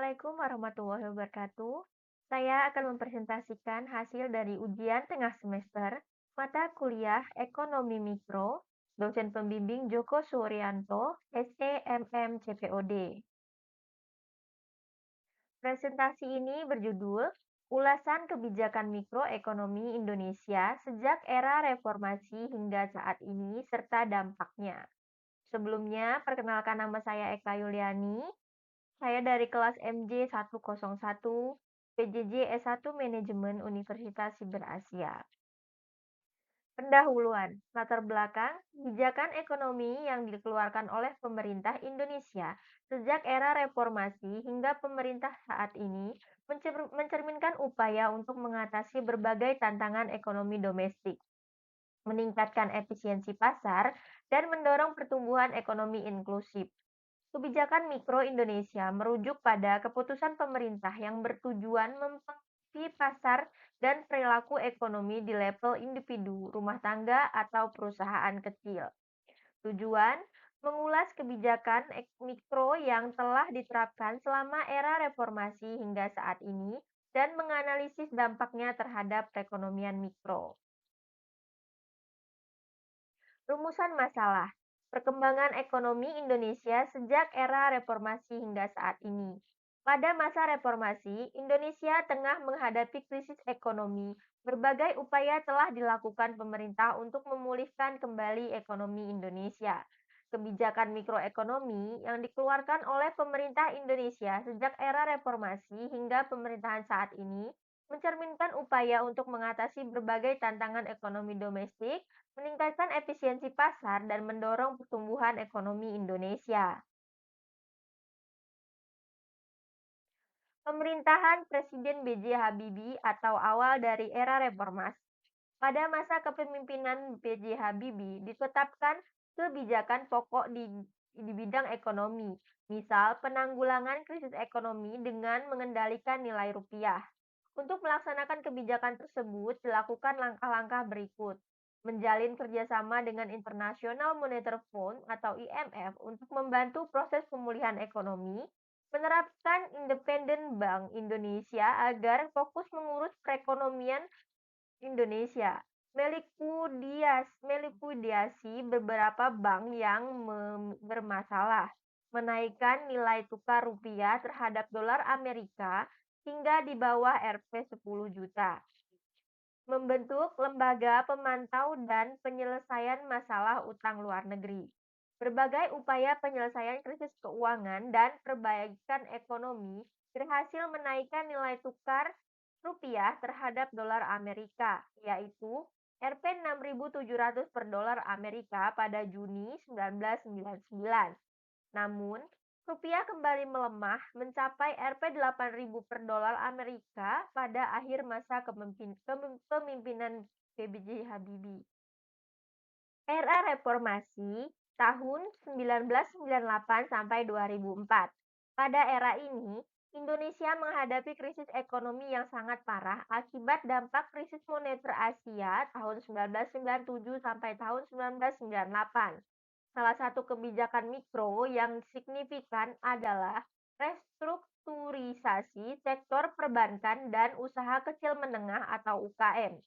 Assalamualaikum warahmatullahi wabarakatuh. Saya akan mempresentasikan hasil dari ujian tengah semester mata kuliah Ekonomi Mikro, dosen pembimbing Joko Suryanto, SEMM CPOD. Presentasi ini berjudul Ulasan Kebijakan Mikroekonomi Indonesia sejak era reformasi hingga saat ini serta dampaknya. Sebelumnya, perkenalkan nama saya Eka Yuliani. Saya dari kelas MJ 101, PJJ S1 Manajemen Universitas Siber Asia. Pendahuluan, latar belakang, kebijakan ekonomi yang dikeluarkan oleh pemerintah Indonesia sejak era reformasi hingga pemerintah saat ini mencerminkan upaya untuk mengatasi berbagai tantangan ekonomi domestik, meningkatkan efisiensi pasar, dan mendorong pertumbuhan ekonomi inklusif. Kebijakan mikro Indonesia merujuk pada keputusan pemerintah yang bertujuan mempengaruhi pasar dan perilaku ekonomi di level individu, rumah tangga, atau perusahaan kecil. Tujuan mengulas kebijakan mikro yang telah diterapkan selama era reformasi hingga saat ini dan menganalisis dampaknya terhadap perekonomian mikro. Rumusan masalah. Perkembangan ekonomi Indonesia sejak era reformasi hingga saat ini. Pada masa reformasi, Indonesia tengah menghadapi krisis ekonomi. Berbagai upaya telah dilakukan pemerintah untuk memulihkan kembali ekonomi Indonesia. Kebijakan mikroekonomi yang dikeluarkan oleh pemerintah Indonesia sejak era reformasi hingga pemerintahan saat ini mencerminkan upaya untuk mengatasi berbagai tantangan ekonomi domestik, meningkatkan efisiensi pasar, dan mendorong pertumbuhan ekonomi Indonesia. Pemerintahan Presiden B.J. Habibie atau awal dari era reformasi. Pada masa kepemimpinan B.J. Habibie ditetapkan kebijakan pokok di bidang ekonomi, misal penanggulangan krisis ekonomi dengan mengendalikan nilai rupiah. Untuk melaksanakan kebijakan tersebut, dilakukan langkah-langkah berikut. Menjalin kerjasama dengan International Monetary Fund atau IMF untuk membantu proses pemulihan ekonomi, menerapkan independen Bank Indonesia agar fokus mengurus perekonomian Indonesia, melikuidasi beberapa bank yang bermasalah, menaikkan nilai tukar rupiah terhadap dolar Amerika hingga di bawah Rp 10 juta. Membentuk lembaga pemantau dan penyelesaian masalah utang luar negeri. Berbagai upaya penyelesaian krisis keuangan dan perbaikan ekonomi berhasil menaikkan nilai tukar rupiah terhadap dolar Amerika, yaitu Rp 6.700 per dolar Amerika pada Juni 1999. Namun, rupiah kembali melemah mencapai Rp 8.000 per dolar Amerika pada akhir masa kepemimpinan PBJ Habibie. Era reformasi tahun 1998 sampai 2004. Pada era ini, Indonesia menghadapi krisis ekonomi yang sangat parah akibat dampak krisis moneter Asia tahun 1997 sampai tahun 1998. Salah satu kebijakan mikro yang signifikan adalah restrukturisasi sektor perbankan dan usaha kecil menengah atau UKM.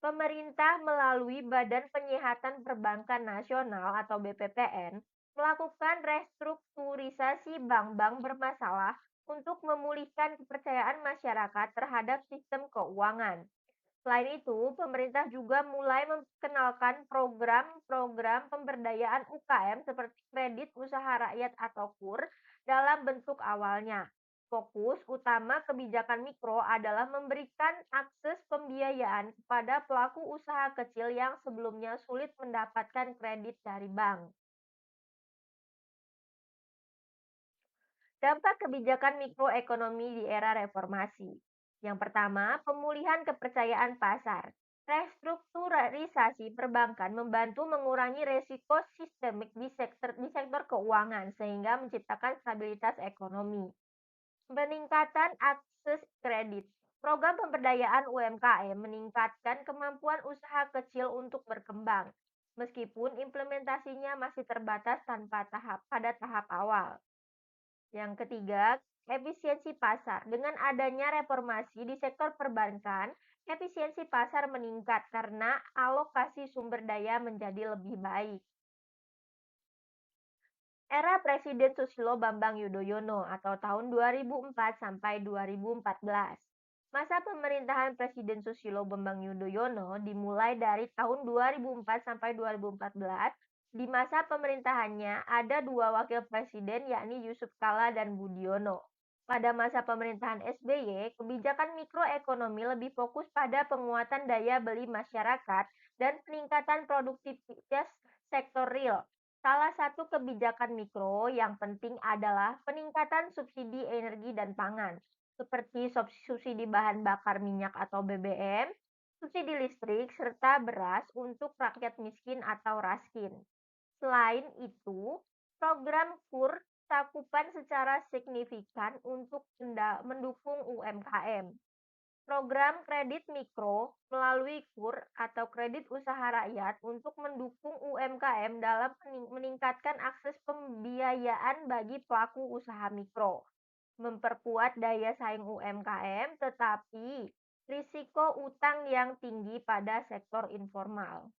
Pemerintah melalui Badan Penyihatan Perbankan Nasional atau BPPN melakukan restrukturisasi bank-bank bermasalah untuk memulihkan kepercayaan masyarakat terhadap sistem keuangan. Selain itu, pemerintah juga mulai memperkenalkan program-program pemberdayaan UKM seperti kredit usaha rakyat atau KUR dalam bentuk awalnya. Fokus utama kebijakan mikro adalah memberikan akses pembiayaan kepada pelaku usaha kecil yang sebelumnya sulit mendapatkan kredit dari bank. Dampak kebijakan mikroekonomi di era reformasi. Yang pertama, pemulihan kepercayaan pasar. Restrukturisasi perbankan membantu mengurangi resiko sistemik di sektor keuangan sehingga menciptakan stabilitas ekonomi. Peningkatan akses kredit. Program pemberdayaan UMKM meningkatkan kemampuan usaha kecil untuk berkembang, meskipun implementasinya masih terbatas pada tahap awal. Yang ketiga, efisiensi pasar. Dengan adanya reformasi di sektor perbankan, efisiensi pasar meningkat karena alokasi sumber daya menjadi lebih baik. Era Presiden Susilo Bambang Yudhoyono atau tahun 2004 sampai 2014. Masa pemerintahan Presiden Susilo Bambang Yudhoyono dimulai dari tahun 2004 sampai 2014. Di masa pemerintahannya ada dua wakil presiden yakni Yusuf Kala dan Budiono. Pada masa pemerintahan SBY, kebijakan mikroekonomi lebih fokus pada penguatan daya beli masyarakat dan peningkatan produktivitas sektor real. Salah satu kebijakan mikro yang penting adalah peningkatan subsidi energi dan pangan, seperti subsidi bahan bakar minyak atau BBM, subsidi listrik, serta beras untuk rakyat miskin atau raskin. Selain itu, program KUR cakupan secara signifikan untuk mendukung UMKM. Program kredit mikro melalui KUR atau kredit usaha rakyat untuk mendukung UMKM dalam meningkatkan akses pembiayaan bagi pelaku usaha mikro, memperkuat daya saing UMKM, tetapi risiko utang yang tinggi pada sektor informal.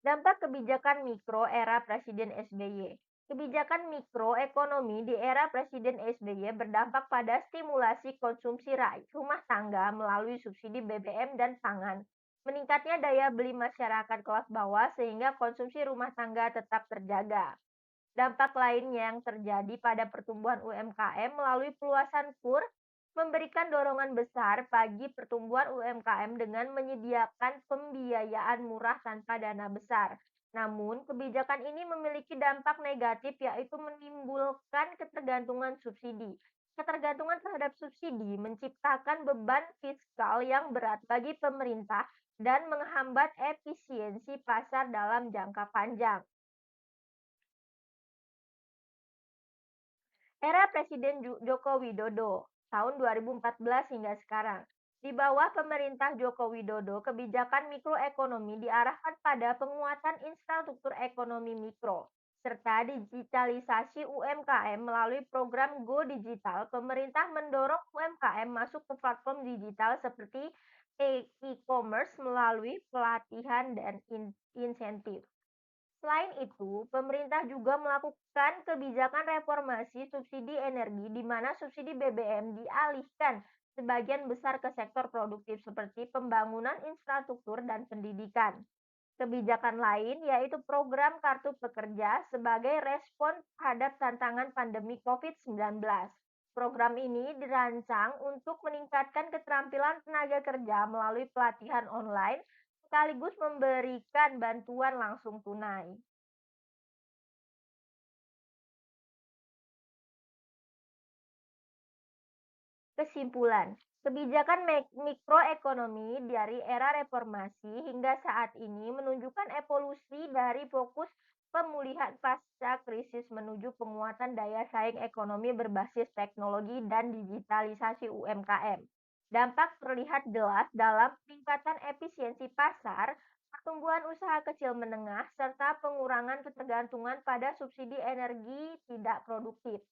Dampak kebijakan mikro era Presiden SBY. Kebijakan mikroekonomi di era Presiden SBY berdampak pada stimulasi konsumsi rumah tangga melalui subsidi BBM dan pangan. Meningkatnya daya beli masyarakat kelas bawah sehingga konsumsi rumah tangga tetap terjaga. Dampak lainnya yang terjadi pada pertumbuhan UMKM melalui peluasan KUR memberikan dorongan besar bagi pertumbuhan UMKM dengan menyediakan pembiayaan murah tanpa dana besar. Namun, kebijakan ini memiliki dampak negatif yaitu menimbulkan ketergantungan subsidi. Ketergantungan terhadap subsidi menciptakan beban fiskal yang berat bagi pemerintah dan menghambat efisiensi pasar dalam jangka panjang. Era Presiden Joko Widodo tahun 2014 hingga sekarang. Di bawah pemerintah Joko Widodo, kebijakan mikroekonomi diarahkan pada penguatan infrastruktur ekonomi mikro serta digitalisasi UMKM melalui program Go Digital. Pemerintah mendorong UMKM masuk ke platform digital seperti e-commerce melalui pelatihan dan insentif. Selain itu, pemerintah juga melakukan kebijakan reformasi subsidi energi di mana subsidi BBM dialihkan sebagian besar ke sektor produktif seperti pembangunan infrastruktur dan pendidikan. Kebijakan lain yaitu program Kartu Pekerja sebagai respon terhadap tantangan pandemi COVID-19. Program ini dirancang untuk meningkatkan keterampilan tenaga kerja melalui pelatihan online sekaligus memberikan bantuan langsung tunai. Kesimpulan, kebijakan mikroekonomi dari era reformasi hingga saat ini menunjukkan evolusi dari fokus pemulihan pasca krisis menuju penguatan daya saing ekonomi berbasis teknologi dan digitalisasi UMKM. Dampak terlihat jelas dalam peningkatan efisiensi pasar, pertumbuhan usaha kecil menengah, serta pengurangan ketergantungan pada subsidi energi tidak produktif.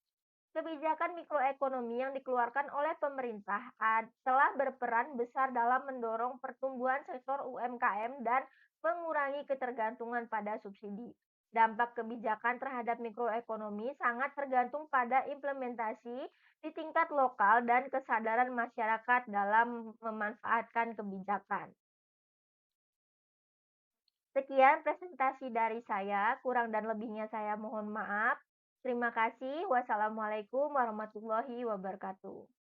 Kebijakan mikroekonomi yang dikeluarkan oleh pemerintah telah berperan besar dalam mendorong pertumbuhan sektor UMKM dan mengurangi ketergantungan pada subsidi. Dampak kebijakan terhadap mikroekonomi sangat tergantung pada implementasi di tingkat lokal dan kesadaran masyarakat dalam memanfaatkan kebijakan. Sekian presentasi dari saya, kurang dan lebihnya saya mohon maaf. Terima kasih. Wassalamualaikum warahmatullahi wabarakatuh.